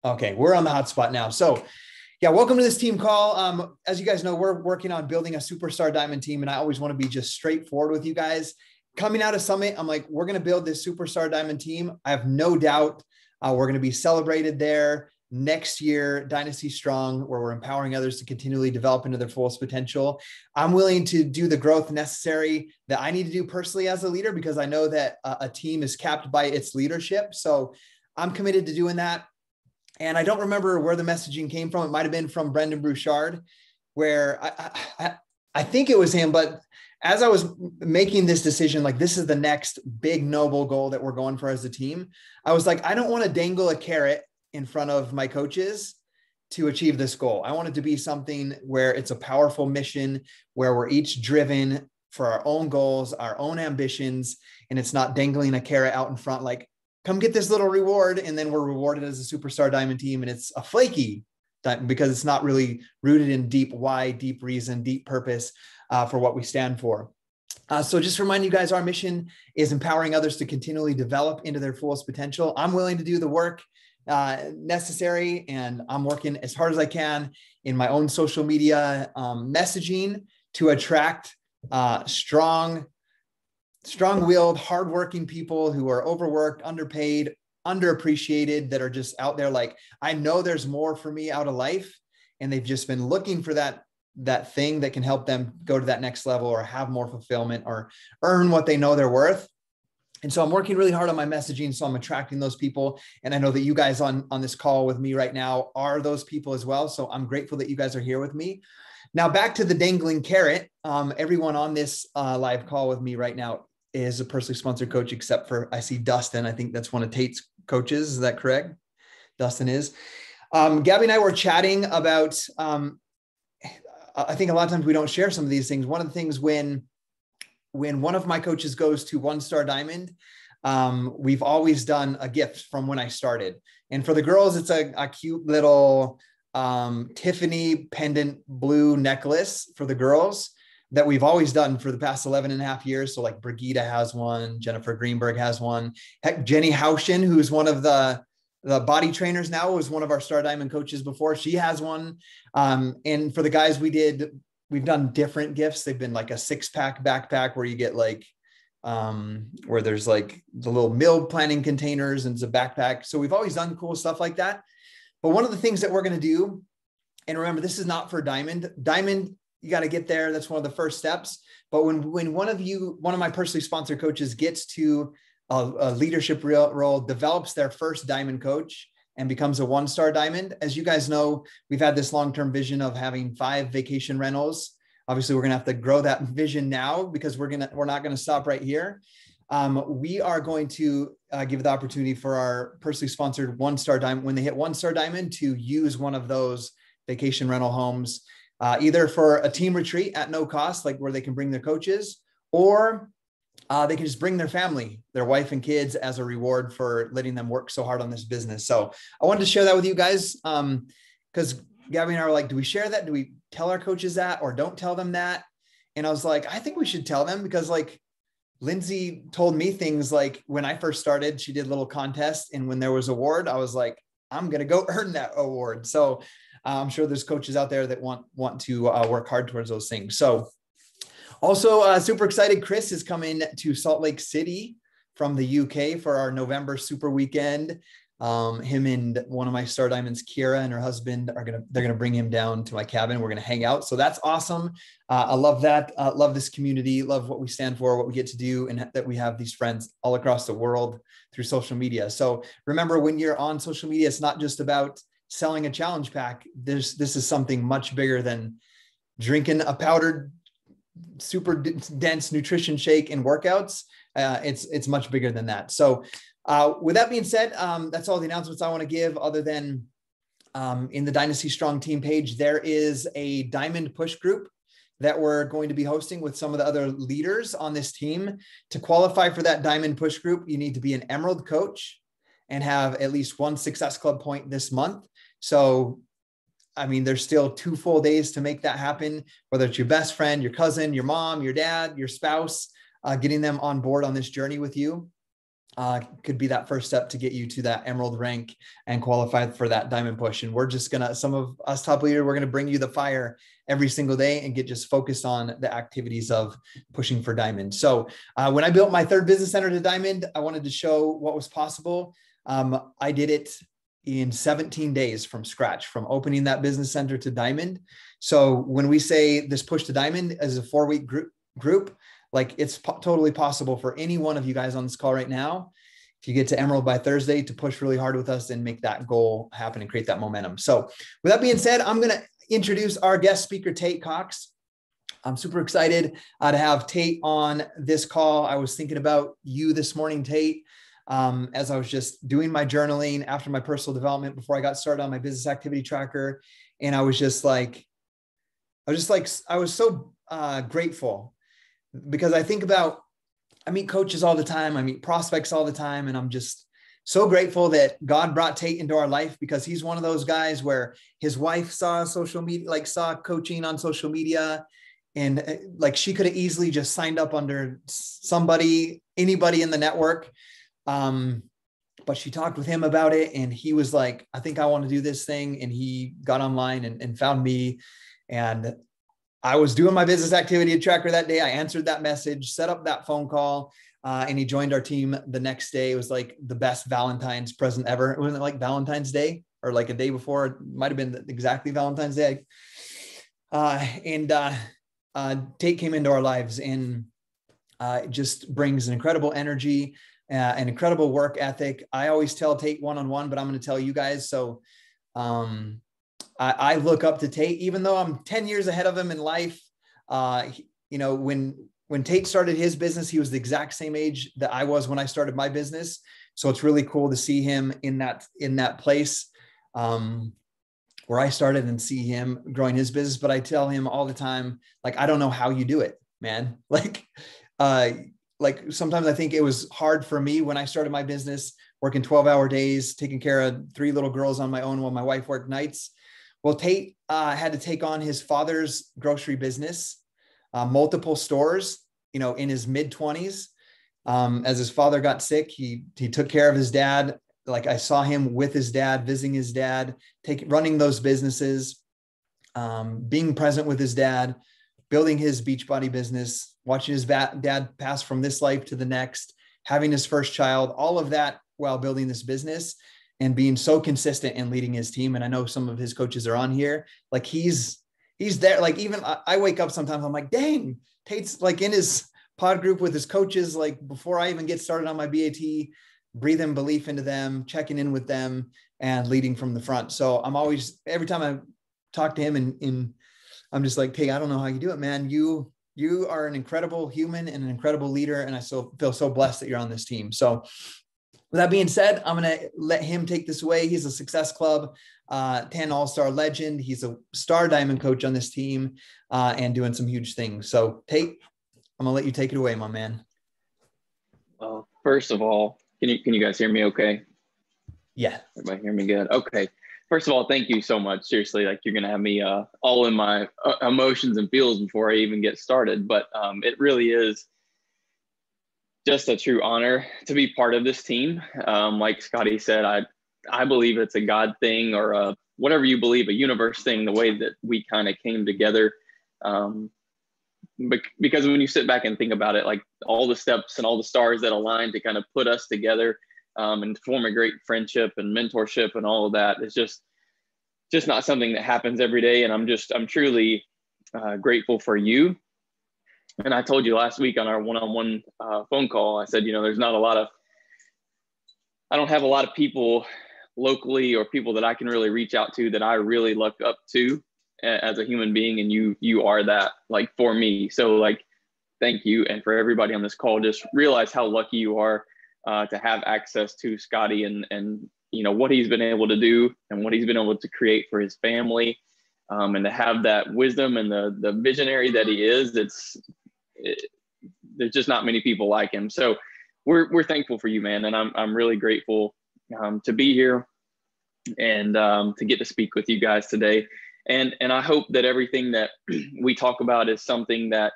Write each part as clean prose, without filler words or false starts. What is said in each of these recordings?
Okay, we're on the hot spot now. So yeah, welcome to this team call. As you guys know, we're working on building a superstar diamond team, and I always want to be just straightforward with you guys. Coming out of Summit, I'm like, we're going to build this superstar diamond team. I have no doubt we're going to be celebrated there next year, Dynasty Strong, where we're empowering others to continually develop into their fullest potential. I'm willing to do the growth necessary that I need to do personally as a leader, because I know that a team is capped by its leadership. So I'm committed to doing that. And I don't remember where the messaging came from. It might've been from Brendan Bouchard, where I think it was him, but as I was making this decision, like this is the next big noble goal that we're going for as a team, I was like, I don't want to dangle a carrot in front of my coaches to achieve this goal. I want it to be something where it's a powerful mission, where we're each driven for our own goals, our own ambitions, and it's not dangling a carrot out in front, like, come get this little reward, and then we're rewarded as a superstar diamond team, and it's a flaky diamond because it's not really rooted in deep why, deep reason, deep purpose for what we stand for. So just remind you guys, our mission is empowering others to continually develop into their fullest potential. I'm willing to do the work necessary, and I'm working as hard as I can in my own social media messaging to attract strong-willed, hardworking people who are overworked, underpaid, underappreciated, that are just out there. Like, I know there's more for me out of life, and they've just been looking for that thing that can help them go to that next level or have more fulfillment or earn what they know they're worth. And so I'm working really hard on my messaging. So I'm attracting those people. And I know that you guys on this call with me right now are those people as well. So I'm grateful that you guys are here with me. Now, back to the dangling carrot. Everyone on this live call with me right now is a personally sponsored coach, except for, I see Dustin. I think that's one of Tate's coaches. Is that correct? Dustin is. Gabby and I were chatting about, I think a lot of times we don't share some of these things. One of the things when one of my coaches goes to 1-star diamond, we've always done a gift from when I started. And for the girls, it's a cute little Tiffany pendant blue necklace for the girls that we've always done for the past 11 and a half years. So like Brigida has one, Jennifer Greenberg has one. Heck, Jenny Haushin, who's one of the body trainers now, was one of our Star Diamond coaches before. She has one. And for the guys, we've done different gifts. They've been like a 6-pack backpack where you get like, where there's like the little meal planning containers and it's a backpack. So we've always done cool stuff like that. But one of the things that we're going to do, and remember, this is not for diamond, you got to get there. That's one of the first steps. But when one of my personally sponsored coaches gets to a leadership role, develops their first diamond coach and becomes a 1-star diamond, as you guys know, we've had this long-term vision of having 5 vacation rentals. Obviously, we're going to have to grow that vision now because we're not going to stop right here. We are going to give the opportunity for our personally sponsored 1-star diamond, when they hit 1-star diamond, to use one of those vacation rental homes, either for a team retreat at no cost, like where they can bring their coaches, or they can just bring their family, their wife and kids, as a reward for letting them work so hard on this business. So I wanted to share that with you guys, because Gabby and I were like, do we share that? Do we tell our coaches that or don't tell them that? And I was like, I think we should tell them, because like Lindsay told me things like when I first started, she did a little contest, and when there was an award, I was like, I'm going to go earn that award. So I'm sure there's coaches out there that want to work hard towards those things. So also super excited, Chris is coming to Salt Lake City from the UK for our November super weekend. Him and one of my Star Diamonds, Kira, and her husband they're gonna bring him down to my cabin. We're gonna hang out. So that's awesome. I love that. Love this community. Love what we stand for, what we get to do, and that we have these friends all across the world through social media. So remember, when you're on social media, it's not just about selling a challenge pack. This is something much bigger than drinking a powdered, super dense nutrition shake and workouts. It's much bigger than that. So with that being said, that's all the announcements I want to give, other than in the Dynasty Strong team page, there is a diamond push group that we're going to be hosting with some of the other leaders on this team. To qualify for that diamond push group, you need to be an Emerald coach and have at least 1 Success Club point this month. So, I mean, there's still 2 full days to make that happen, whether it's your best friend, your cousin, your mom, your dad, your spouse, getting them on board on this journey with you. could be that first step to get you to that emerald rank and qualify for that diamond push. And we're just gonna, some of us top leaders, we're gonna bring you the fire every single day and get just focused on the activities of pushing for diamond. So when I built my third business center to diamond, I wanted to show what was possible. I did it in 17 days from scratch, from opening that business center to diamond. So when we say this push to diamond as a 4-week group, like it's totally possible for any one of you guys on this call right now, if you get to Emerald by Thursday, to push really hard with us and make that goal happen and create that momentum. So with that being said, I'm going to introduce our guest speaker, Tate Cox. I'm super excited to have Tate on this call. I was thinking about you this morning, Tate, as I was just doing my journaling after my personal development before I got started on my business activity tracker. And I was so grateful, because I meet coaches all the time. I meet prospects all the time. And I'm just so grateful that God brought Tate into our life, because he's one of those guys where his wife saw social media, like saw coaching on social media. And like, she could have easily just signed up under anybody in the network. But she talked with him about it, and he was like, I think I want to do this thing. And he got online and found me. And I was doing my business activity tracker that day. I answered that message, set up that phone call, and he joined our team the next day. It was like the best Valentine's present ever. It wasn't like Valentine's Day or like a day before. It might've been exactly Valentine's Day. Tate came into our lives and just brings an incredible energy, an incredible work ethic. I always tell Tate one-on-one, but I'm going to tell you guys. So, I look up to Tate, even though I'm 10 years ahead of him in life. When Tate started his business, he was the exact same age that I was when I started my business. So it's really cool to see him in that place where I started, and see him growing his business. But I tell him all the time, like, I don't know how you do it, man. Like sometimes I think it was hard for me when I started my business, working 12-hour days, taking care of 3 little girls on my own while my wife worked nights. Well, Tate had to take on his father's grocery business, multiple stores, in his mid-20s. As his father got sick, he took care of his dad. Like, I saw him with his dad, visiting his dad, running those businesses, being present with his dad, building his Beachbody business, watching his dad pass from this life to the next, having his first child, all of that while building this business. And being so consistent in leading his team. And I know some of his coaches are on here. Like, he's there. Like, even I wake up sometimes, I'm like, dang, Tate's like in his pod group with his coaches. Like, before I even get started on my BAT, breathing belief into them, checking in with them, and leading from the front. So I'm always, every time I talk to him and I'm just like, Tate, I don't know how you do it, man. You are an incredible human and an incredible leader. And I feel so blessed that you're on this team. So with that being said, I'm going to let him take this away. He's a Success Club 10 All-Star legend. He's a star diamond coach on this team and doing some huge things. So Tate, I'm going to let you take it away, my man. Well, first of all, can you guys hear me okay? Yeah. Everybody hear me good? Okay. First of all, thank you so much. Seriously, like, you're going to have me all in my emotions and feels before I even get started. But it really is just a true honor to be part of this team. Like Scotty said, I believe it's a God thing, or whatever you believe, a universe thing, the way that we kind of came together. Because when you sit back and think about it, like, all the steps and all the stars that align to kind of put us together and form a great friendship and mentorship and all of that, is just not something that happens every day. And I'm truly grateful for you. And I told you last week on our one-on-one phone call, I said, I don't have a lot of people locally or people that I can really reach out to that I really look up to as a human being. And you are that, like, for me. So, like, thank you. And for everybody on this call, just realize how lucky you are to have access to Scotty and what he's been able to do and what he's been able to create for his family, and to have that wisdom and the visionary that he is. There's just not many people like him. So we're thankful for you, man. And I'm really grateful to be here and to get to speak with you guys today. And I hope that everything that we talk about is something that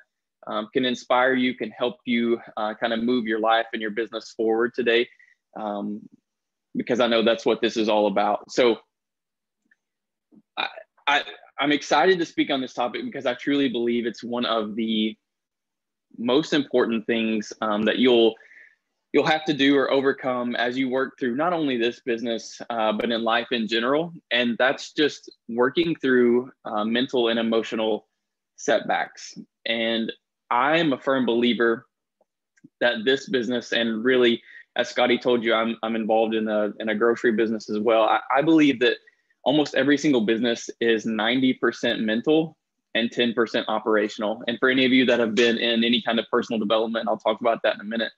can inspire you, can help you kind of move your life and your business forward today, because I know that's what this is all about. So I'm excited to speak on this topic because I truly believe it's one of the most important things that you'll have to do or overcome as you work through not only this business, but in life in general. And that's just working through mental and emotional setbacks. And I am a firm believer that this business, and really, as Scotty told you, I'm involved in a grocery business as well. I believe that almost every single business is 90% mental and 10% operational. And for any of you that have been in any kind of personal development, I'll talk about that in a minute,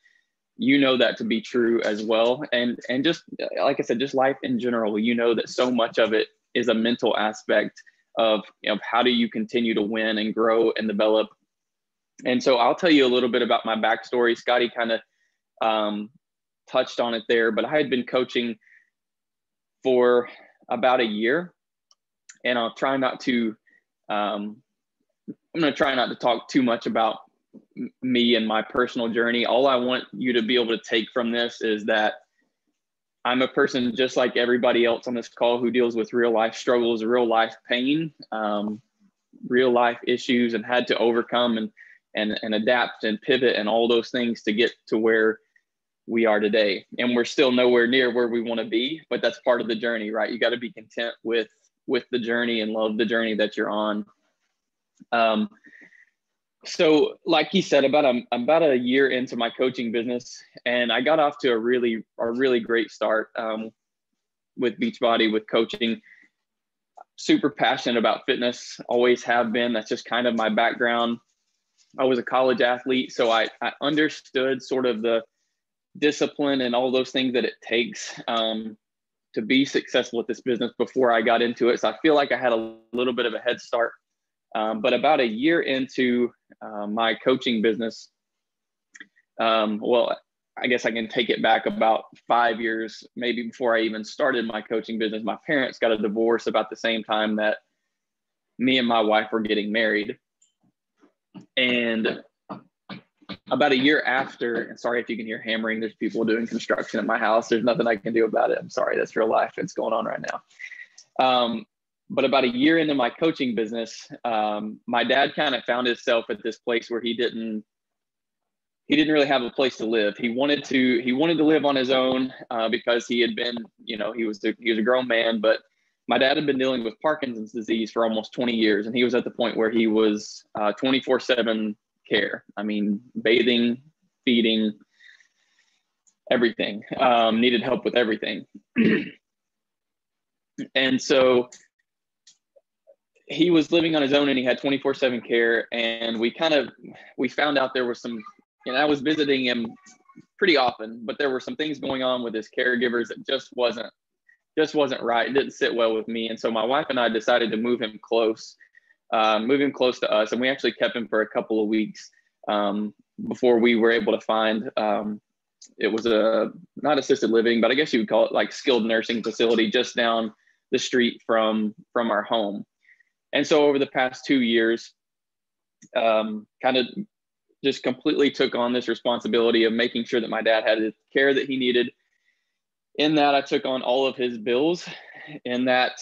you know that to be true as well. And just like I said, just life in general, you know that so much of it is a mental aspect of how do you continue to win and grow and develop. And so I'll tell you a little bit about my backstory. Scotty kind of touched on it there, but I had been coaching for about a year, and I'll try not to, I'm going to try not to talk too much about me and my personal journey. All I want you to be able to take from this is that I'm a person just like everybody else on this call who deals with real life struggles, real life pain, real life issues, and had to overcome and adapt and pivot and all those things to get to where we are today. And we're still nowhere near where we want to be, but that's part of the journey, right? You got to be content with the journey and love the journey that you're on. So like he said, about a year into my coaching business, and I got off to a really great start with Beachbody, with coaching. Super passionate about fitness, always have been. That's just kind of my background. I was a college athlete, so I understood sort of the discipline and all those things that it takes to be successful with this business before I got into it. So I feel like I had a little bit of a head start. But about a year into my coaching business, well, I guess I can take it back about 5 years, maybe before I even started my coaching business. My parents got a divorce about the same time that me and my wife were getting married. And about a year after, and sorry if you can hear hammering, there's people doing construction at my house. There's nothing I can do about it. I'm sorry, that's real life. It's going on right now. But about a year into my coaching business, my dad kind of found himself at this place where he didn't really have a place to live. He wanted to live on his own because he had been, he was a grown man, but my dad had been dealing with Parkinson's disease for almost 20 years. And he was at the point where he was 24/7 care. I mean, bathing, feeding, everything, needed help with everything. And so he was living on his own and he had 24/7 care. And we found out there was some, I was visiting him pretty often, but there were some things going on with his caregivers that just wasn't right. It didn't sit well with me. And so my wife and I decided to move him close to us. And we actually kept him for a couple of weeks before we were able to find, it was not assisted living, but I guess you would call it like skilled nursing facility just down the street from our home. And so over the past 2 years, kind of just completely took on this responsibility of making sure that my dad had the care that he needed. In that, I took on all of his bills. In that,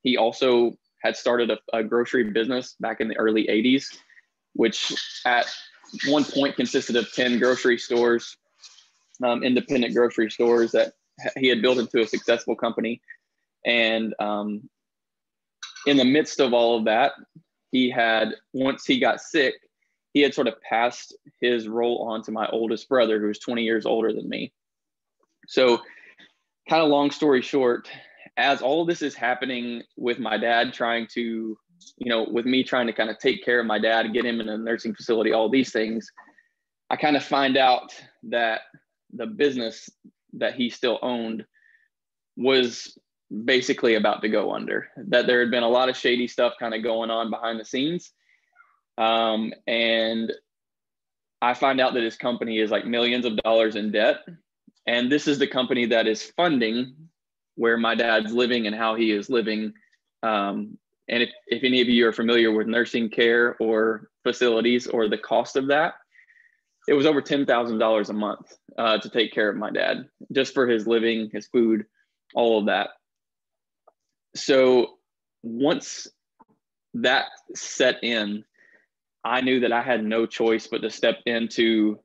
he also had started a grocery business back in the early 80s, which at one point consisted of 10 grocery stores, independent grocery stores that he had built into a successful company. And in the midst of all of that, once he got sick, he had sort of passed his role on to my oldest brother, who's 20 years older than me. So kind of long story short, as all of this is happening with my dad trying to, with me trying to kind of take care of my dad, get him in a nursing facility, all these things, I kind of find out that the business that he still owned was basically about to go under, that there had been a lot of shady stuff kind of going on behind the scenes. And I find out that his company is like millions of dollars in debt. And this is the company that is funding where my dad's living and how he is living And if any of you are familiar with nursing care or facilities or the cost of that, it was over $10,000 a month to take care of my dad, just for his living, his food, all of that. So once that set in, I knew that I had no choice but to step into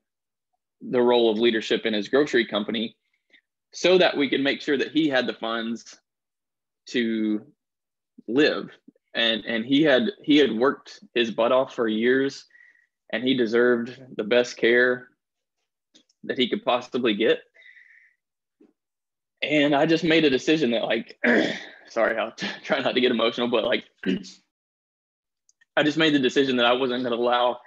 the role of leadership in his grocery company so that we could make sure that he had the funds to live. And he had worked his butt off for years, and he deserved the best care that he could possibly get. And I just made a decision that, like, sorry, I'll try not to get emotional, but like, I just made the decision that I wasn't going to allow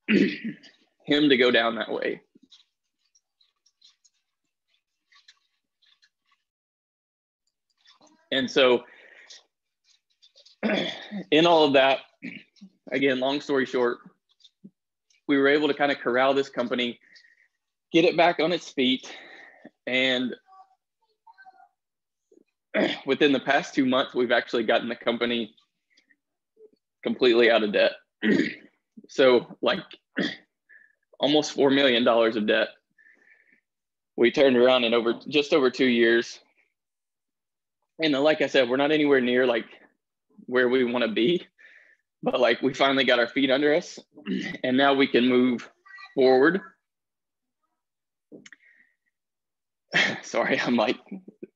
him to go down that way. And so in all of that, again, long story short, we were able to kind of corral this company, get it back on its feet. And within the past 2 months, we've actually gotten the company completely out of debt. So like almost $4 million of debt. We turned around in just over 2 years. And like I said, we're not anywhere near like where we want to be, but like we finally got our feet under us, and now we can move forward. Sorry, I'm like,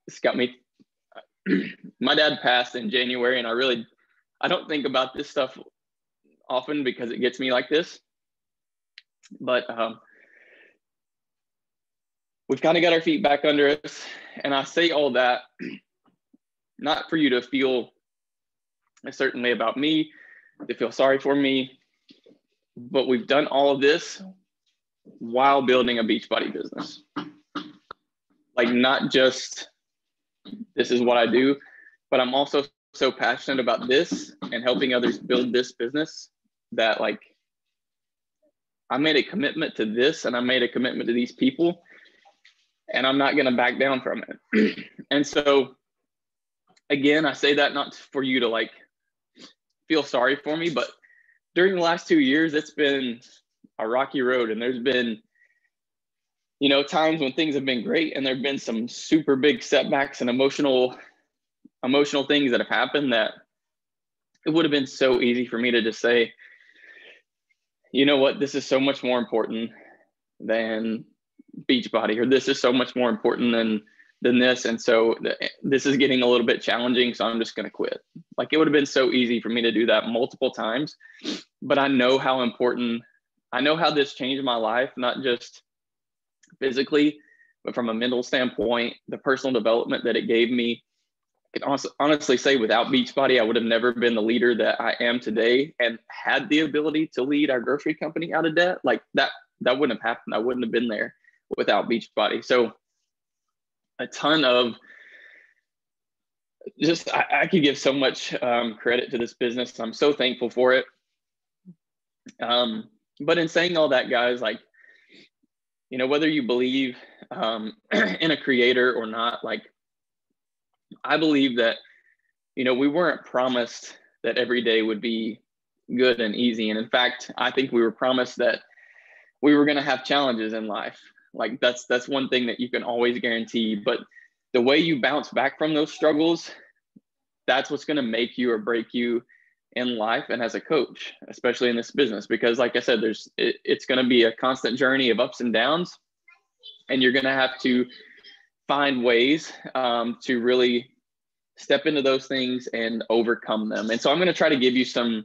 it's got me. My dad passed in January, and I don't think about this stuff often because it gets me like this. But we've kind of got our feet back under us. And I say all that, not for you to feel a certain way about me, to feel sorry for me, but we've done all of this while building a Beachbody business. Like, not just this is what I do, but I'm also so passionate about this and helping others build this business that like I made a commitment to this, and I made a commitment to these people, and I'm not going to back down from it. And so again, I say that not for you to like feel sorry for me, but during the last 2 years, it's been a rocky road, and there's been, you know, times when things have been great, and there've been some super big setbacks and emotional things that have happened that it would have been so easy for me to just say, you know what, this is so much more important than Beachbody, or this is so much more important than this. And so this is getting a little bit challenging, so I'm just going to quit. Like, it would have been so easy for me to do that multiple times, but I know how this changed my life, not just physically, but from a mental standpoint, the personal development that it gave me. I can honestly say without Beachbody, I would have never been the leader that I am today and had the ability to lead our grocery company out of debt. Like that wouldn't have happened. I wouldn't have been there without Beachbody. So a ton of just, I could give so much credit to this business. I'm so thankful for it. But in saying all that, guys, like, you know, whether you believe in a creator or not, like, I believe that, you know, we weren't promised that every day would be good and easy. And in fact, I think we were promised that we were going to have challenges in life. Like that's one thing that you can always guarantee. But the way you bounce back from those struggles, that's what's going to make you or break you in life and as a coach, especially in this business. Because like I said, it's going to be a constant journey of ups and downs, and you're going to have to find ways to really step into those things and overcome them. And so I'm going to try to give you some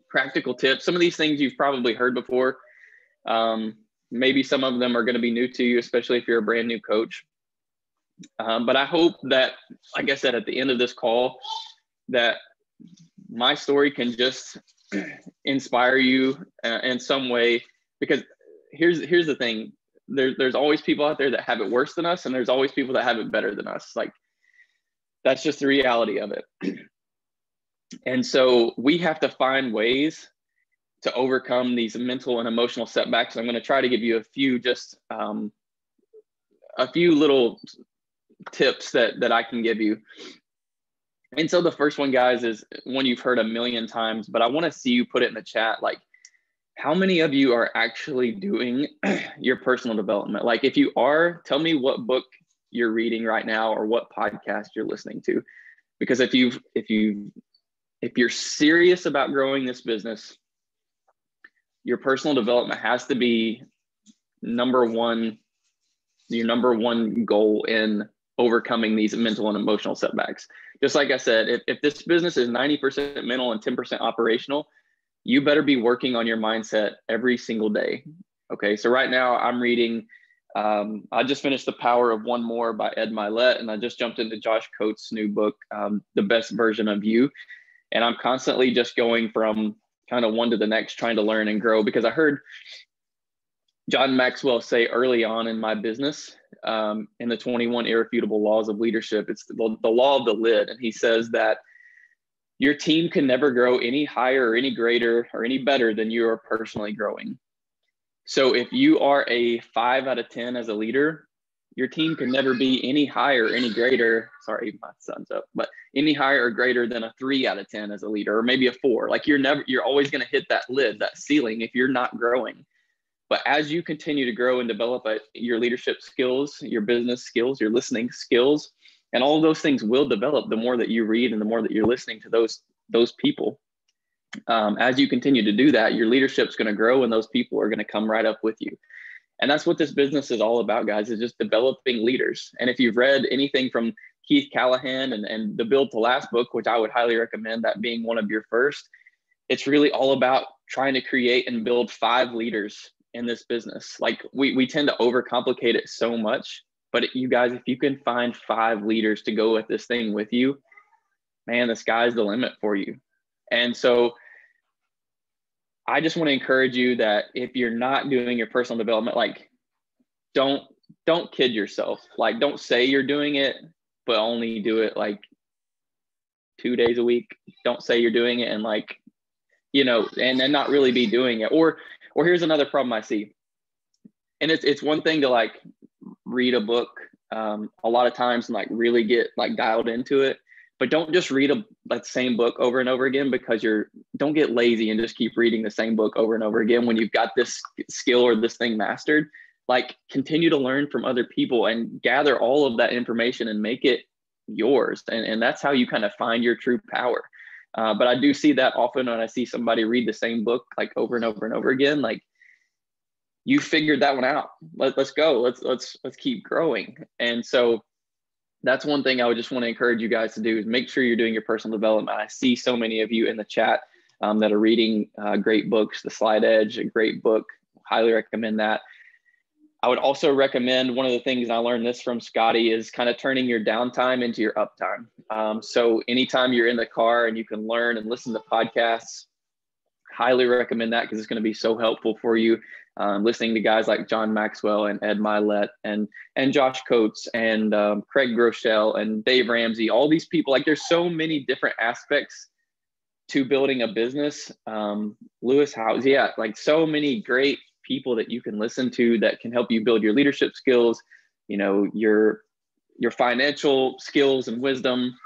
practical tips. Some of these things you've probably heard before. Maybe some of them are going to be new to you, especially if you're a brand new coach. But I hope that, like I said, at the end of this call, that my story can just inspire you in some way. Because here's the thing. There's always people out there that have it worse than us, and there's always people that have it better than us. Like, that's just the reality of it. And so we have to find ways to overcome these mental and emotional setbacks. I'm going to try to give you a few little tips that I can give you. And so the first one, guys, is one you've heard a million times, but I want to see you put it in the chat. Like, how many of you are actually doing your personal development? Like, if you are, tell me what book you're reading right now or what podcast you're listening to. Because if you're serious about growing this business, your personal development has to be your number one goal in overcoming these mental and emotional setbacks. Just like I said, if this business is 90% mental and 10% operational, you better be working on your mindset every single day. Okay, so right now I'm reading, I just finished The Power of One More by Ed Milet, and I just jumped into Josh Coates' new book, The Best Version of You. And I'm constantly just going from kind of one to the next, trying to learn and grow, because I heard John Maxwell say early on in my business, in the 21 Irrefutable Laws of Leadership, it's the law of the lid. And he says that your team can never grow any higher or any greater or any better than you are personally growing. So if you are a 5 out of 10 as a leader, your team can never be any higher, any greater. Sorry, my son's up, but any higher or greater than a 3 out of 10 as a leader, or maybe a 4. Like, you're always going to hit that lid, that ceiling, if you're not growing. But as you continue to grow and develop your leadership skills, your business skills, your listening skills, and all of those things will develop the more that you read and the more that you're listening to those people. As you continue to do that, your leadership's going to grow, and those people are going to come right up with you. And that's what this business is all about, guys, is just developing leaders. And if you've read anything from Keith Callahan and the Build to Last book, which I would highly recommend that being one of your first, it's really all about trying to create and build 5 leaders in this business. Like, we tend to overcomplicate it so much, but you guys, if you can find 5 leaders to go with this thing with you, man, the sky's the limit for you. And so I just want to encourage you that if you're not doing your personal development, like, don't kid yourself. Like, don't say you're doing it, but only do it like 2 days a week. Don't say you're doing it and, like, and then not really be doing it. Or here's another problem I see. And it's one thing to, like, read a book a lot of times and, like, really get, like, dialed into it. But don't just read that same book over and over again, because don't get lazy and just keep reading the same book over and over again when you've got this skill or this thing mastered. Like, continue to learn from other people and gather all of that information and make it yours. And that's how you kind of find your true power. But I do see that often when I see somebody read the same book, like, over and over and over again. Like, you figured that one out. Let's go. Let's keep growing. And so that's one thing I would just want to encourage you guys to do, is make sure you're doing your personal development. I see so many of you in the chat that are reading great books. The Slide Edge, a great book. Highly recommend that. I would also recommend, one of the things, and I learned this from Scotty, is kind of turning your downtime into your uptime. So anytime you're in the car and you can learn and listen to podcasts, highly recommend that, because it's going to be so helpful for you. Listening to guys like John Maxwell and Ed Milet and Josh Coates and Craig Groeschel and Dave Ramsey, all these people. Like, there's so many different aspects to building a business. Lewis Howes, like, so many great people that you can listen to that can help you build your leadership skills, your financial skills and wisdom,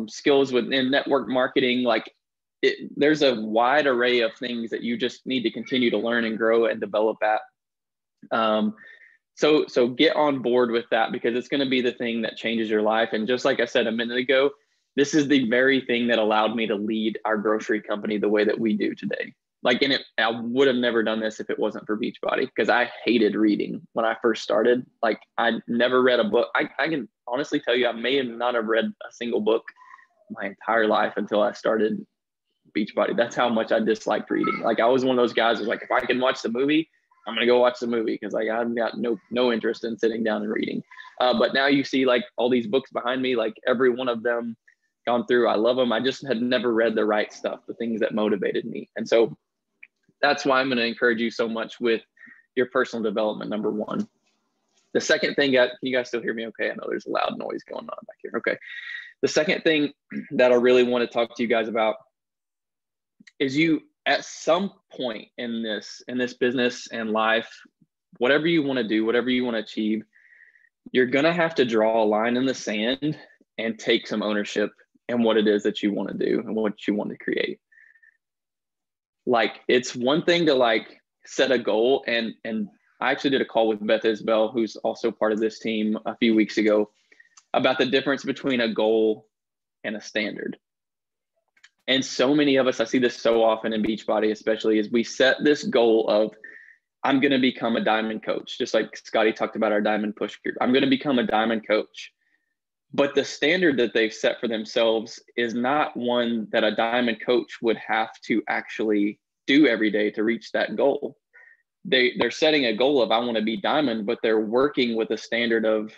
skills within network marketing. Like, there's a wide array of things that you just need to continue to learn and grow and develop at. So get on board with that, because it's going to be the thing that changes your life. And just like I said a minute ago, this is the very thing that allowed me to lead our grocery company the way that we do today. Like, I would have never done this if it wasn't for Beachbody, because I hated reading when I first started. Like, I never read a book. I can honestly tell you, I may not have read a single book my entire life until I started Beachbody. That's how much I disliked reading. Like, I was one of those guys who's like, if I can watch the movie, I'm going to go watch the movie, because, like, I've got no interest in sitting down and reading. But now you see, like, all these books behind me, like, every one of them gone through. I love them. I just had never read the right stuff, the things that motivated me. And so that's why I'm going to encourage you so much with your personal development, number one. The second thing, can you guys still hear me okay? I know there's a loud noise going on back here. Okay. The second thing that I really want to talk to you guys about is, you, at some point in this business and life, whatever you want to do, whatever you want to achieve, you're going to have to draw a line in the sand and take some ownership and what it is that you want to do and what you want to create. Like, it's one thing to like set a goal, and I actually did a call with Beth Isbell, who's also part of this team, a few weeks ago, about the difference between a goal and a standard. And so many of us, I see this so often in Beachbody, especially, is we set this goal of, I'm going to become a diamond coach, just like Scotty talked about our diamond push group. I'm going to become a diamond coach. But the standard that they've set for themselves is not one that a diamond coach would have to actually do every day to reach that goal. They're setting a goal of, I want to be diamond, but they're working with a standard of,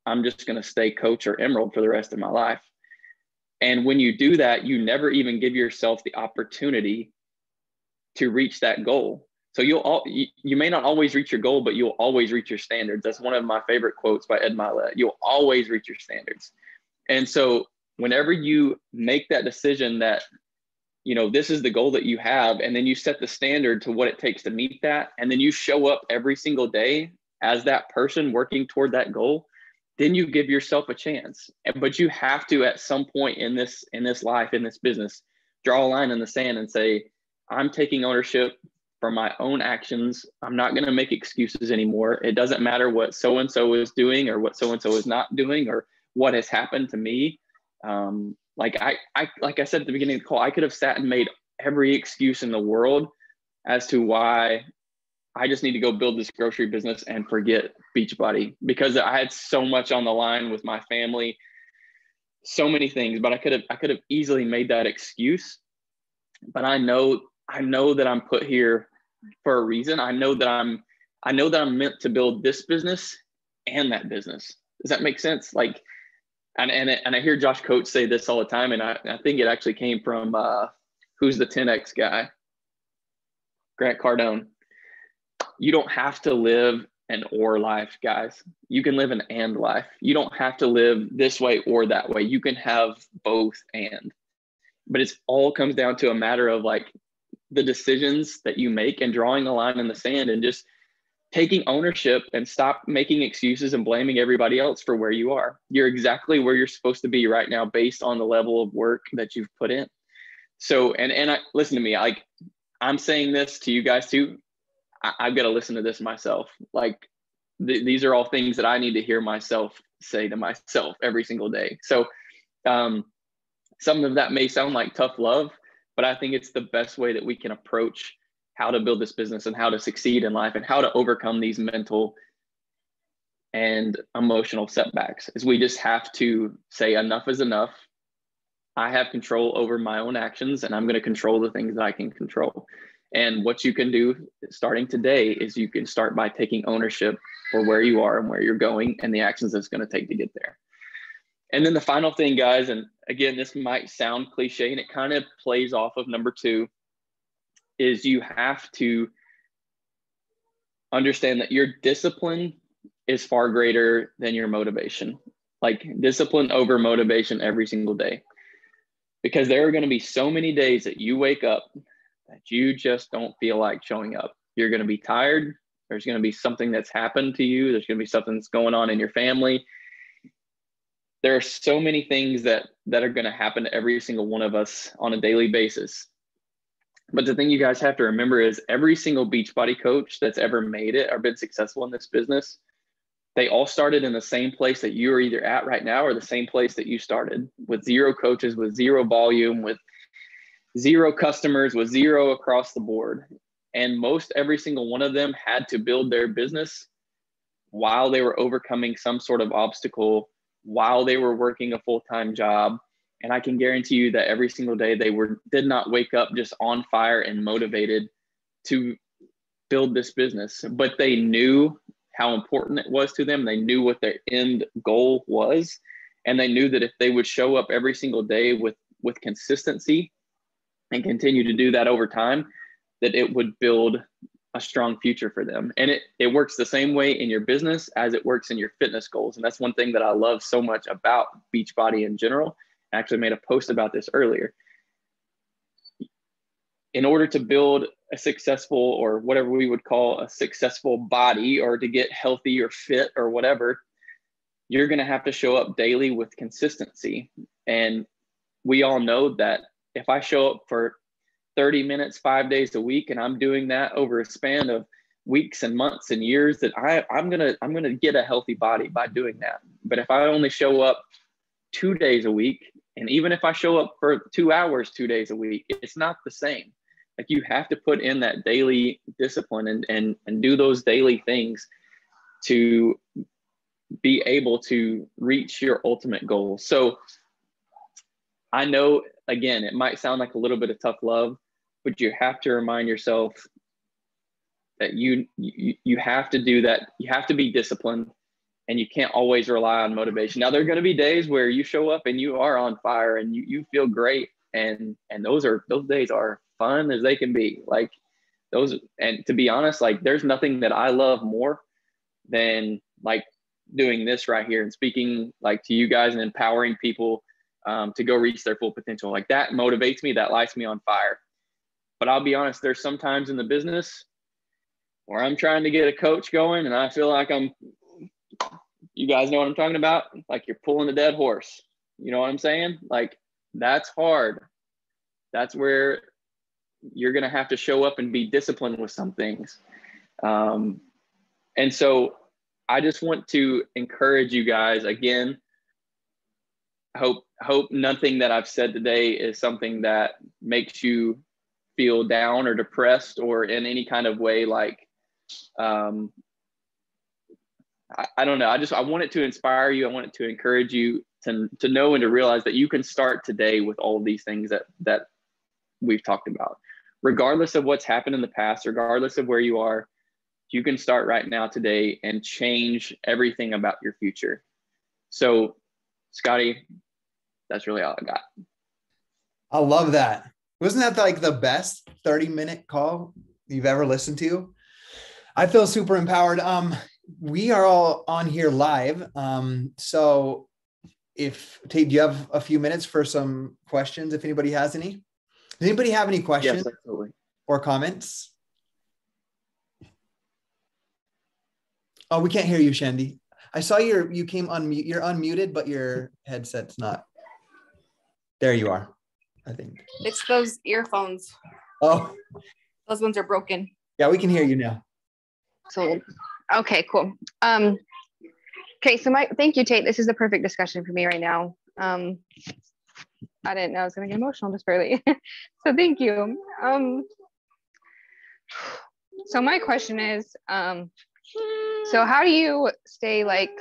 I'm just going to stay coach or emerald for the rest of my life. And when you do that, you never even give yourself the opportunity to reach that goal. So you may not always reach your goal, but you'll always reach your standards. That's one of my favorite quotes by Ed Milet. You'll always reach your standards. And so whenever you make that decision that, you know, this is the goal that you have, and then you set the standard to what it takes to meet that, and then you show up every single day as that person working toward that goal, then you give yourself a chance. But you have to, at some point in this life, in this business, draw a line in the sand and say, I'm taking ownership for my own actions. I'm not going to make excuses anymore. It doesn't matter what so-and-so is doing or what so-and-so is not doing or what has happened to me. Like I said at the beginning of the call, I could have sat and made every excuse in the world as to why I just need to go build this grocery business and forget Beachbody, because I had so much on the line with my family, so many things. But I could have easily made that excuse. But I know that I'm put here for a reason. I know that I'm meant to build this business and that business. Does that make sense? Like, and I hear Josh Coates say this all the time, and I think it actually came from who's the 10X guy, Grant Cardone. You don't have to live an or life, guys. You can live an and life. You don't have to live this way or that way. You can have both and. But it's all comes down to a matter of like the decisions that you make and drawing a line in the sand and just taking ownership and stop making excuses and blaming everybody else for where you are. You're exactly where you're supposed to be right now based on the level of work that you've put in. So, and listen to me, like I'm saying this to you guys too. I've got to listen to this myself. Like these are all things that I need to hear myself say to myself every single day. So, some of that may sound like tough love, but I think it's the best way that we can approach how to build this business and how to succeed in life and how to overcome these mental and emotional setbacks. Is we just have to say enough is enough. I have control over my own actions, and I'm going to control the things that I can control. And what you can do starting today is you can start by taking ownership for where you are and where you're going and the actions it's going to take to get there. And then the final thing, guys, and again, this might sound cliche and it kind of plays off of number 2, is you have to understand that your discipline is far greater than your motivation. Like discipline over motivation every single day. Because there are going to be so many days that you wake up that you just don't feel like showing up. You're going to be tired. There's going to be something that's happened to you. There's going to be something that's going on in your family. There are so many things that are going to happen to every single one of us on a daily basis. But the thing you guys have to remember is every single Beachbody coach that's ever made it or been successful in this business, they all started in the same place that you are either at right now or the same place that you started, with 0 coaches, with 0 volume, with 0 customers, with 0 across the board. And most every single one of them had to build their business while they were overcoming some sort of obstacle, while they were working a full-time job. And I can guarantee you that every single day they did not wake up just on fire and motivated to build this business, but they knew how important it was to them. They knew what their end goal was. And they knew that if they would show up every single day with consistency and continue to do that over time, that it would build a strong future for them. And it works the same way in your business as it works in your fitness goals. And that's one thing that I love so much about Beachbody in general. I actually made a post about this earlier. In order to build a successful, or whatever we would call a successful body, or to get healthy or fit or whatever, you're going to have to show up daily with consistency. And we all know that if I show up for 30 minutes, 5 days a week, and I'm doing that over a span of weeks and months and years, that I'm gonna get a healthy body by doing that. But if I only show up 2 days a week, and even if I show up for 2 hours 2 days a week, it's not the same. Like, you have to put in that daily discipline and do those daily things to be able to reach your ultimate goal. So I know, again, it might sound like a little bit of tough love, but you have to remind yourself that you have to do that. You have to be disciplined, and you can't always rely on motivation. Now, there are going to be days where you show up and you are on fire and you feel great. And those days are fun as they can be. Like those, and to be honest, like there's nothing that I love more than like doing this right here and speaking like to you guys and empowering people to go reach their full potential. Like that motivates me, that lights me on fire. But I'll be honest, there's sometimes in the business where I'm trying to get a coach going and I feel like you guys know what I'm talking about? Like you're pulling a dead horse. You know what I'm saying? Like that's hard. That's where you're going to have to show up and be disciplined with some things. And so I just want to encourage you guys again. Hope nothing that I've said today is something that makes you feel down or depressed or in any kind of way. Like, I don't know. I want it to inspire you. I want it to encourage you to know and to realize that you can start today with all of these things that we've talked about, regardless of what's happened in the past, regardless of where you are. You can start right now today and change everything about your future. So, Scotty, that's really all I got. I love that. Wasn't that like the best 30-minute call you've ever listened to? I feel super empowered. We are all on here live. So Tate, do you have a few minutes for some questions if anybody has any? Does anybody have any questions? Yes, absolutely. Or comments? Oh, we can't hear you, Shandy. I saw you came unmute. You're unmuted, but your headset's not. There you are, I think. It's those earphones. Oh. Those ones are broken. Yeah, we can hear you now. So, okay, cool. Okay, so thank you, Tate. This is the perfect discussion for me right now. I didn't know I was going to get emotional just barely. So thank you. So my question is, so how do you stay like,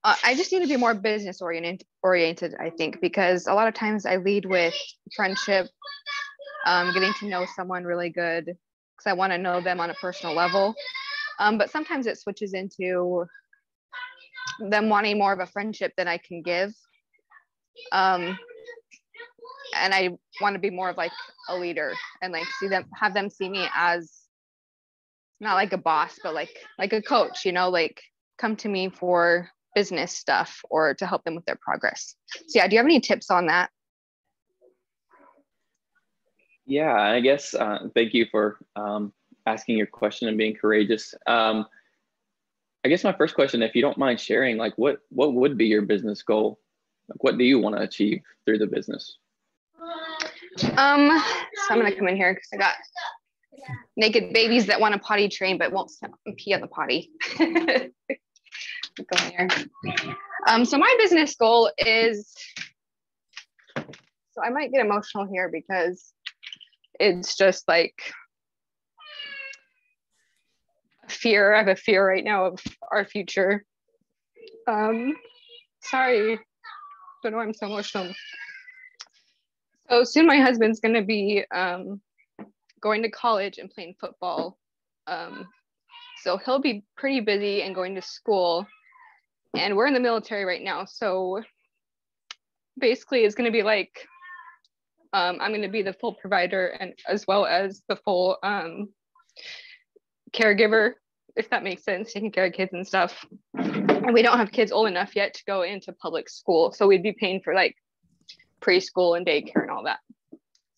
I just need to be more business oriented, I think, because a lot of times I lead with friendship, getting to know someone really good because I want to know them on a personal level. But sometimes it switches into them wanting more of a friendship than I can give. And I want to be more of like a leader and like have them see me as not like a boss, but like a coach, you know, like come to me for business stuff or to help them with their progress. So yeah, do you have any tips on that? Yeah, I guess, thank you for asking your question and being courageous. I guess my first question, if you don't mind sharing, like what would be your business goal? Like, what do you want to achieve through the business? So I'm gonna come in here because I got naked babies that want to potty train but won't pee on the potty. Go in here. So my business goal is, so I might get emotional here because it's just like fear. I have a fear right now of our future. Sorry, don't know why I'm so emotional. So soon my husband's going to be going to college and playing football. So he'll be pretty busy and going to school. And we're in the military right now. So basically it's going to be like, I'm going to be the full provider and as well as the full caregiver, if that makes sense, taking care of kids and stuff. And we don't have kids old enough yet to go into public school. So we'd be paying for like preschool and daycare and all that.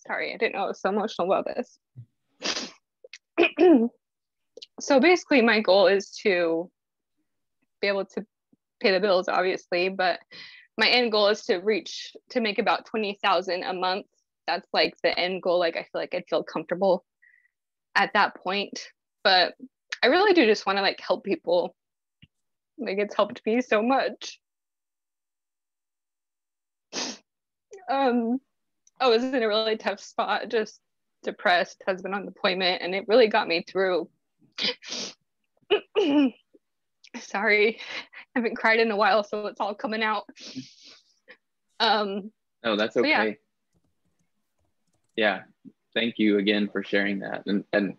Sorry, I didn't know I was so emotional about this. So basically my goal is to be able to pay the bills, obviously, but my end goal is to make about 20,000 a month. That's like the end goal. Like, I feel like I'd feel comfortable at that point, but I really do just want to like help people. Like, it's helped me so much. I was in a really tough spot, just depressed, husband on deployment, and it really got me through. Sorry, I haven't cried in a while, so it's all coming out. No, that's okay. Yeah. Thank you again for sharing that. And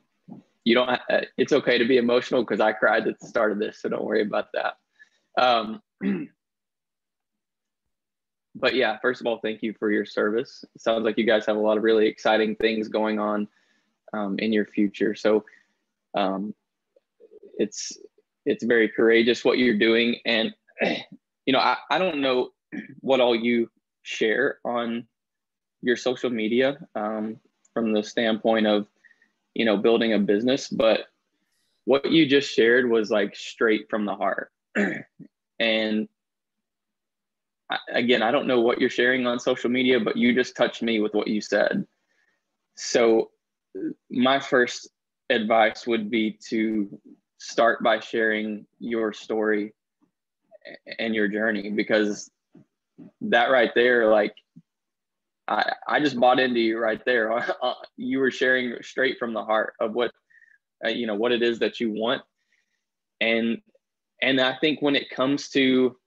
you don't, it's okay to be emotional, because I cried at the start of this, so don't worry about that. But yeah, first of all, thank you for your service. It sounds like you guys have a lot of really exciting things going on in your future. So it's very courageous what you're doing. And, I don't know what all you share on your social media from the standpoint of, building a business, but what you just shared was like straight from the heart. And again, I don't know what you're sharing on social media, but you just touched me with what you said. So my first advice would be to start by sharing your story and your journey, because that right there, like, I just bought into you right there. You were sharing straight from the heart of what, what it is that you want. And I think when it comes to,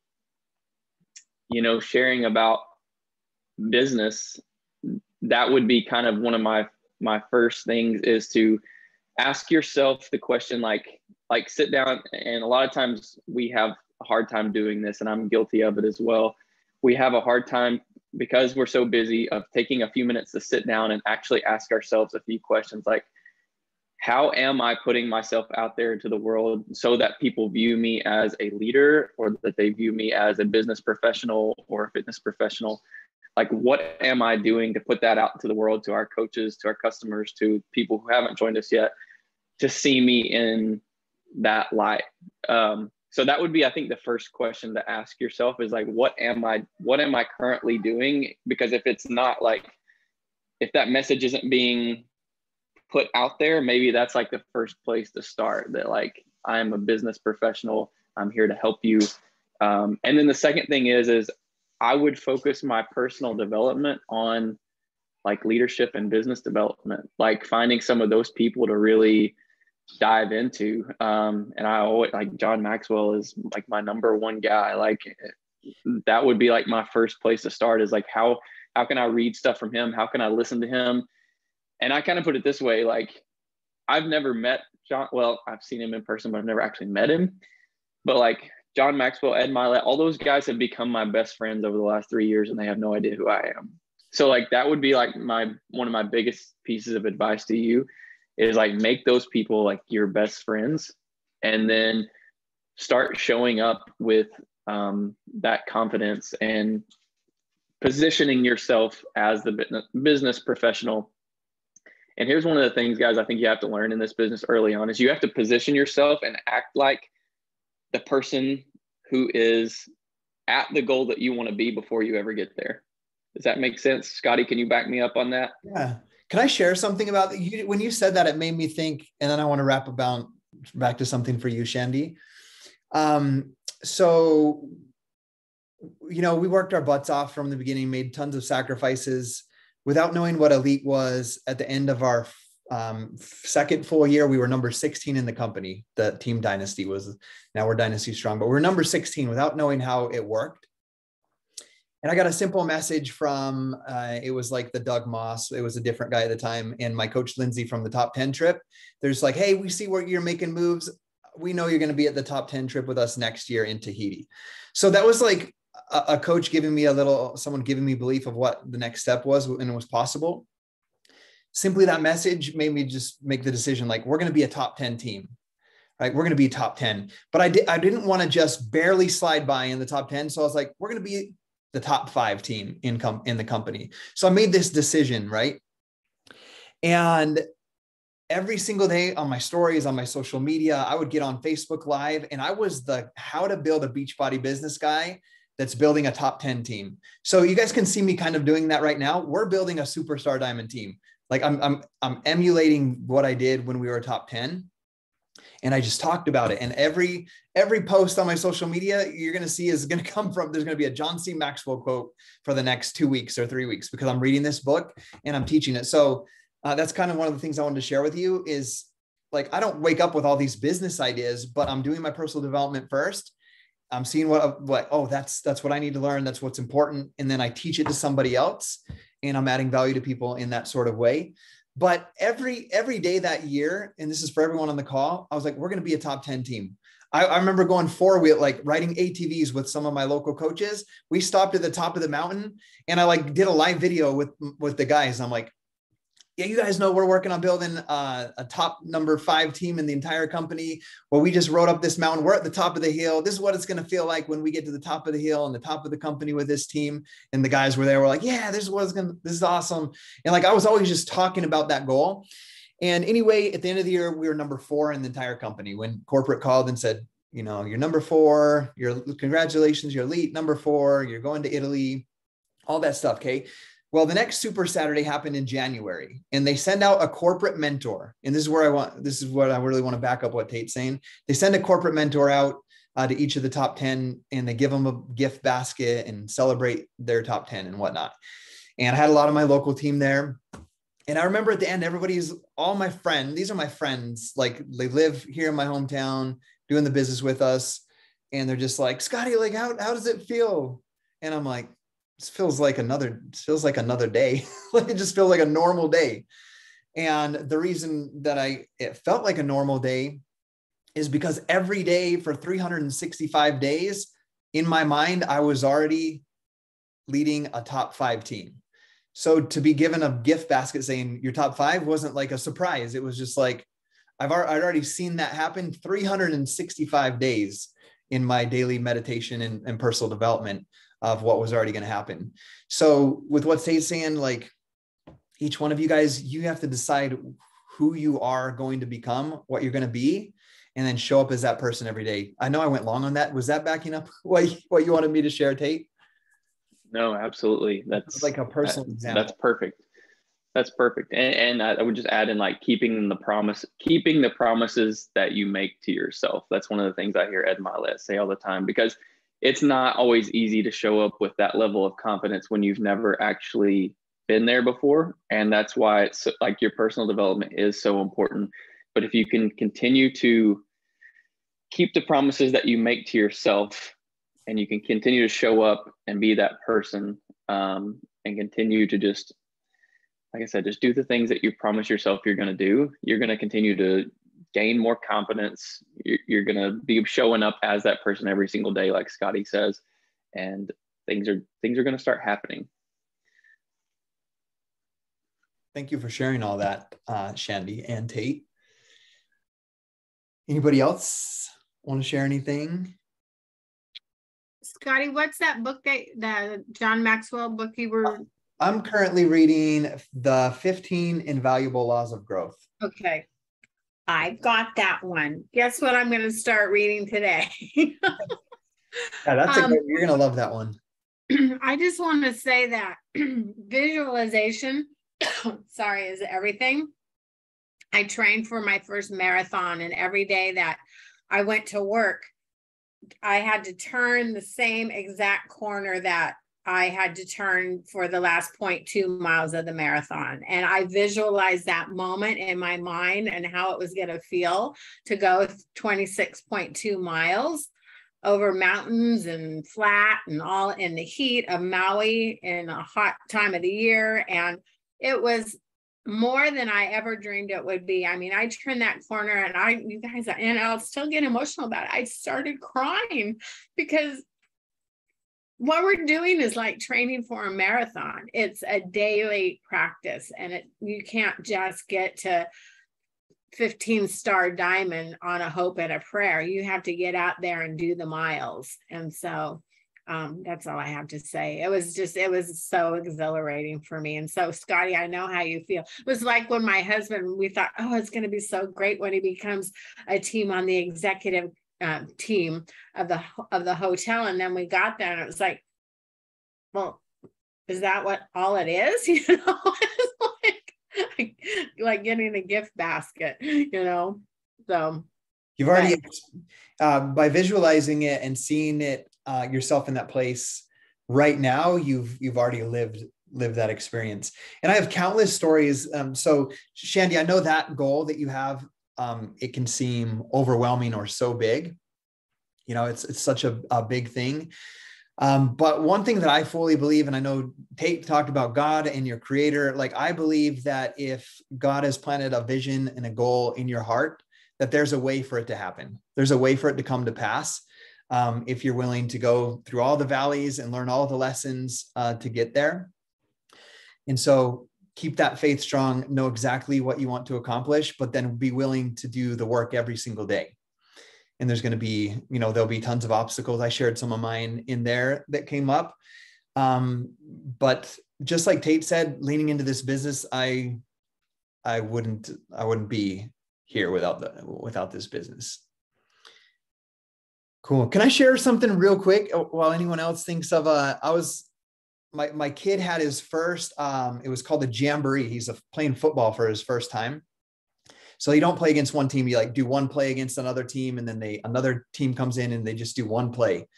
sharing about business, that would be kind of one of my first things, is to ask yourself the question, like sit down. And a lot of times we have a hard time doing this, and I'm guilty of it as well. We have a hard time, because we're so busy, of taking a few minutes to sit down and actually ask ourselves a few questions, like, how am I putting myself out there into the world so that people view me as a leader, or that they view me as a business professional or a fitness professional? Like, what am I doing to put that out into the world, to our coaches, to our customers, to people who haven't joined us yet, to see me in that light? So that would be, I think, the first question to ask yourself is like, what am I currently doing? Because if it's not, like, if that message isn't being put out there, maybe that's like the first place to start, that like, I am a business professional, I'm here to help you. And then the second thing is I would focus my personal development on like leadership and business development, like finding some of those people to really dive into. And I always, like, John Maxwell is like my number one guy. Like, that would be like my first place to start, is like, how can I read stuff from him? How can I listen to him? And I kind of put it this way, like, I've never met John. Well, I've seen him in person, but I've never actually met him. But like John Maxwell, Ed Milet, all those guys have become my best friends over the last 3 years, and they have no idea who I am. So like, that would be like one of my biggest pieces of advice to you, is like, make those people like your best friends, and then start showing up with that confidence and positioning yourself as the business professional. And here's one of the things, guys, I think you have to learn in this business early on, is you have to position yourself and act like the person who is at the goal that you want to be before you ever get there. Does that make sense? Scotty, can you back me up on that? Yeah. Can I share something about you? When you said that, it made me think, and then I want to wrap about back to something for you, Shandy. So, we worked our butts off from the beginning, made tons of sacrifices without knowing what elite was. At the end of our second full year, we were number 16 in the company. The team Dynasty was, now we're Dynasty Strong, but we're number 16 without knowing how it worked. And I got a simple message from, it was like the Doug Moss. It was a different guy at the time. And my coach, Lindsay, from the top 10 trip. There's like, hey, we see where you're making moves. We know you're going to be at the top 10 trip with us next year in Tahiti. So that was like a coach giving me someone giving me belief of what the next step was, and it was possible. Simply that message made me just make the decision, like, we're going to be a top 10 team, right? We're going to be top 10, but I didn't want to just barely slide by in the top 10. So I was like, we're going to be the top 5 team in the company. So I made this decision, right? And every single day on my stories, on my social media, I would get on Facebook Live, and I was the how to build a Beachbody business guy that's building a top 10 team. So you guys can see me kind of doing that right now. We're building a superstar diamond team. Like I'm emulating what I did when we were top 10. And I just talked about it. And every post on my social media, you're going to see is going to come from, there's going to be a John C. Maxwell quote for the next 2 weeks or 3 weeks, because I'm reading this book and I'm teaching it. So that's kind of one of the things I wanted to share with you is like, I don't wake up with all these business ideas, but I'm doing my personal development first. I'm seeing that's what I need to learn. That's what's important. And then I teach it to somebody else and I'm adding value to people in that sort of way. But every day that year, and this is for everyone on the call, I was like, we're going to be a top 10 team. I remember going 4-wheel, like riding ATVs with some of my local coaches. We stopped at the top of the mountain and I like did a live video with the guys. I'm like, yeah, you guys know we're working on building a top number 5 team in the entire company. Well, we just rode up this mountain. We're at the top of the hill. This is what it's going to feel like when we get to the top of the hill and the top of the company with this team. And the guys were there. We're like, yeah, this is awesome. And like, I was always just talking about that goal. And anyway, at the end of the year, we were number 4 in the entire company. When corporate called and said, you know, you're number 4, congratulations, you're elite number 4, you're going to Italy, all that stuff. Okay. Well, the next Super Saturday happened in January and they send out a corporate mentor. And this is what I really want to back up what Tate's saying. They send a corporate mentor out to each of the top 10 and they give them a gift basket and celebrate their top 10 and whatnot. And I had a lot of my local team there. And I remember at the end, all my friends, these are my friends, like they live here in my hometown doing the business with us. And they're just like, Scotty, like, how does it feel? And I'm like, it feels like another day. Like it just feels like a normal day. And the reason that it felt like a normal day is because every day for 365 days in my mind, I was already leading a top 5 team. So to be given a gift basket saying your top 5 wasn't like a surprise. It was just like, I'd already seen that happen 365 days in my daily meditation and personal development of what was already going to happen. So with what Tate's saying, like each one of you guys, you have to decide who you are going to become, what you're going to be, and then show up as that person every day. I know I went long on that. Was that backing up what you wanted me to share, Tate? No, absolutely. That's like a personal example. That's perfect. That's perfect. And I would just add in like keeping the promises that you make to yourself. That's one of the things I hear Ed Milet say all the time, because it's not always easy to show up with that level of confidence when you've never actually been there before. And that's why it's like your personal development is so important. But if you can continue to keep the promises that you make to yourself and you can continue to show up and be that person and continue to just, like I said, just do the things that you promise yourself you're going to do, you're going to continue to gain more confidence. You're going to be showing up as that person every single day, like Scotty says, and things are going to start happening. Thank you for sharing all that, Shandy and Tate. Anybody else want to share anything? Scotty, what's that book the John Maxwell book you were? I'm currently reading the 15 Invaluable Laws of Growth. Okay. I got that one. Guess what I'm going to start reading today? Yeah, that's you're going to love that one. I just want to say that visualization, is everything. I trained for my first marathon, and every day that I went to work, I had to turn the same exact corner that I had to turn for the last 0.2 miles of the marathon. And I visualized that moment in my mind and how it was going to feel to go 26.2 miles over mountains and flat and all in the heat of Maui in a hot time of the year. And it was more than I ever dreamed it would be. I mean, I turned that corner and I'll still get emotional about it. I started crying because what we're doing is like training for a marathon. It's a daily practice, and you can't just get to 15-star diamond on a hope and a prayer. You have to get out there and do the miles. And so that's all I have to say. It was so exhilarating for me. And so, Scotty, I know how you feel. It was like when my husband, we thought, oh, it's going to be so great when he becomes a team on the executive team of the hotel. And then we got there and it was like, well, is that what all it is? You know, it's like getting a gift basket, you know? So you've already, by visualizing it and seeing it yourself in that place right now, you've already lived that experience. And I have countless stories. So Shandy, I know that goal that you have, it can seem overwhelming or so big, you know, it's such a big thing. But one thing that I fully believe, and I know Tate talked about God and your creator, like I believe that if God has planted a vision and a goal in your heart, that there's a way for it to happen. There's a way for it to come to pass. If you're willing to go through all the valleys and learn all the lessons to get there. And so keep that faith strong, know exactly what you want to accomplish, but then be willing to do the work every single day. And there's going to be, you know, there'll be tons of obstacles. I shared some of mine in there that came up. But just like Tate said, leaning into this business, I wouldn't be here without this business. Cool. Can I share something real quick while anyone else thinks of my kid had his first, it was called the Jamboree. He's playing football for his first time. So you don't play against one team. You like do one play against another team, and then another team comes in and they just do one play,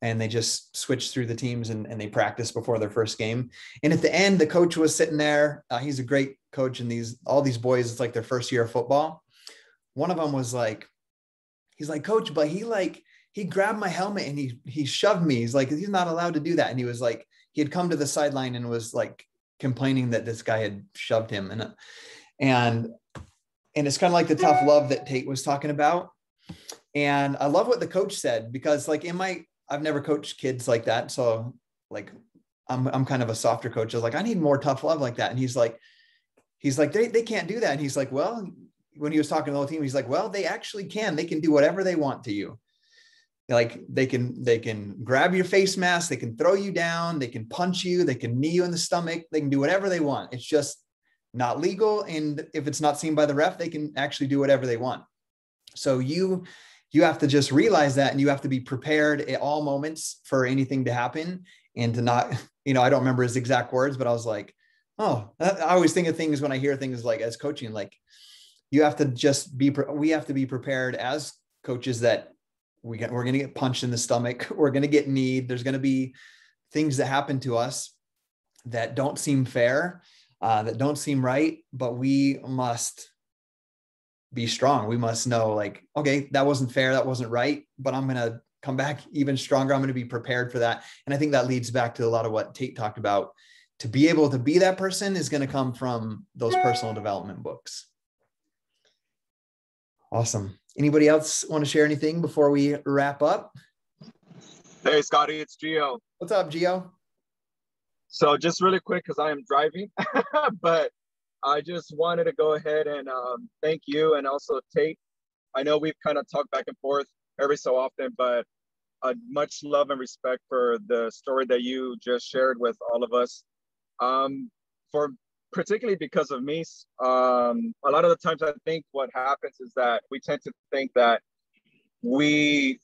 and they just switch through the teams and they practice before their first game. And at the end, the coach was sitting there. He's a great coach, and all these boys, it's like their first year of football. One of them was like, he's like, coach, but he grabbed my helmet and he shoved me. He's like, he's not allowed to do that. And he was like, he had come to the sideline and was like complaining that this guy had shoved him. And it's kind of like the tough love that Tate was talking about. And I love what the coach said, because like I've never coached kids like that. So like, I'm kind of a softer coach. I was like, I need more tough love like that. And he's like, they can't do that. And he's like, well, when he was talking to the whole team, he's like, well, they actually can. They can do whatever they want to you. Like they can grab your face mask, they can throw you down, they can punch you, they can knee you in the stomach, they can do whatever they want. It's just not legal. And if it's not seen by the ref, they can actually do whatever they want. So you have to just realize that, and you have to be prepared at all moments for anything to happen, and to not, you know, I don't remember his exact words, but I was like, oh, I always think of things when I hear things like as coaching, like you have to just we have to be prepared as coaches that we're going to get punched in the stomach. We're going to get kneed. There's going to be things that happen to us that don't seem fair, that don't seem right, but we must be strong. We must know like, okay, that wasn't fair. That wasn't right, but I'm going to come back even stronger. I'm going to be prepared for that. And I think that leads back to a lot of what Tate talked about. To be able to be that person is going to come from those personal development books. Awesome. Anybody else want to share anything before we wrap up? Hey, Scotty, it's Gio. What's up, Gio? So just really quick, because I am driving, but I just wanted to go ahead and thank you, and also Tate. I know we've kind of talked back and forth every so often, but much love and respect for the story that you just shared with all of us. For particularly because of me, a lot of the times I think what happens is that we tend to think that we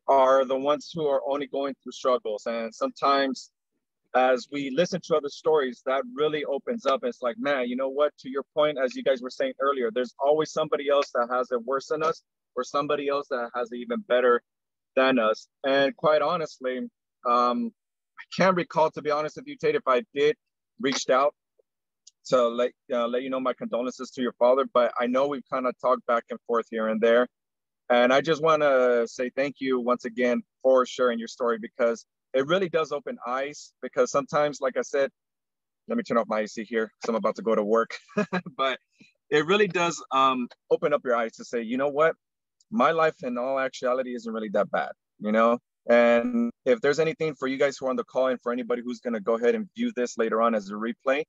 are the ones who are only going through struggles. And sometimes as we listen to other stories, that really opens up. It's like, man, you know what, to your point, as you guys were saying earlier, there's always somebody else that has it worse than us, or somebody else that has it even better than us. And quite honestly, I can't recall, to be honest with you, Tate, if I did reached out to let you know my condolences to your father, but I know we've kind of talked back and forth here and there. And I just want to say thank you once again for sharing your story, because it really does open eyes. Because sometimes, like I said, let me turn off my AC here because I'm about to go to work, but it really does open up your eyes to say, you know what, my life in all actuality isn't really that bad, you know? And if there's anything for you guys who are on the call, and for anybody who's going to go ahead and view this later on as a replay,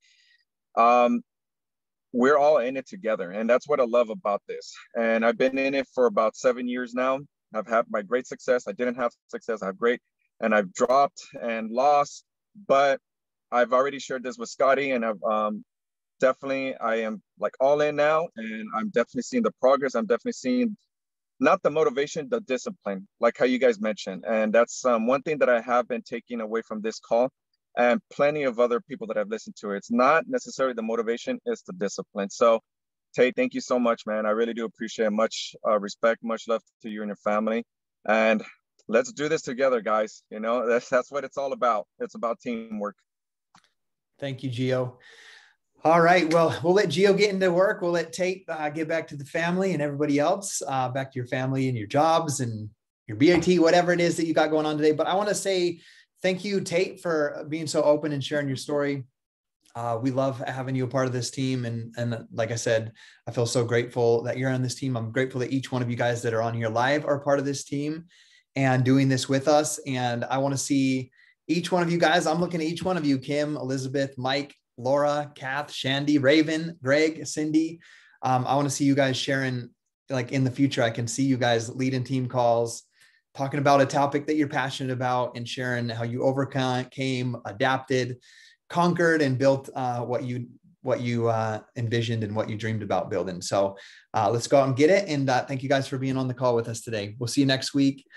we're all in it together. And that's what I love about this. And I've been in it for about 7 years now. I've had my great success. I didn't have success. I have great, and I've dropped and lost, but I've already shared this with Scotty, and I've I am like all in now, and I'm definitely seeing the progress. I'm definitely seeing not the motivation, the discipline, like how you guys mentioned. And that's one thing that I have been taking away from this call, and plenty of other people that I've listened to. It's not necessarily the motivation, it's the discipline. So Tate, thank you so much, man. I really do appreciate it. Much respect, much love to you and your family. And let's do this together, guys. You know, that's what it's all about. It's about teamwork. Thank you, Gio. All right. Well, we'll let Gio get into work. We'll let Tate get back to the family and everybody else, back to your family and your jobs and your BAT, whatever it is that you got going on today. But I want to say thank you, Tate, for being so open and sharing your story. We love having you a part of this team. And like I said, I feel so grateful that you're on this team. I'm grateful that each one of you guys that are on here live are part of this team and doing this with us. And I want to see each one of you guys. I'm looking at each one of you, Kim, Elizabeth, Mike, Laura, Kath, Shandy, Raven, Greg, Cindy. I want to see you guys sharing, like in the future, I can see you guys leading team calls, talking about a topic that you're passionate about and sharing how you overcame, adapted, conquered, and built what you envisioned and what you dreamed about building. So let's go out and get it. And thank you guys for being on the call with us today. We'll see you next week.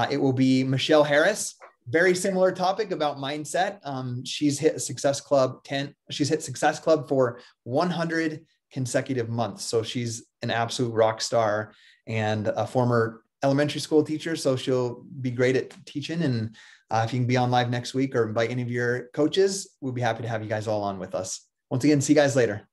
It will be Michelle Harris. Very similar topic about mindset. She's hit Success Club 10. She's hit Success Club for 100 consecutive months. So she's an absolute rock star and a former elementary school teacher. So she'll be great at teaching. And if you can be on live next week or invite any of your coaches, we'll be happy to have you guys all on with us. Once again, see you guys later.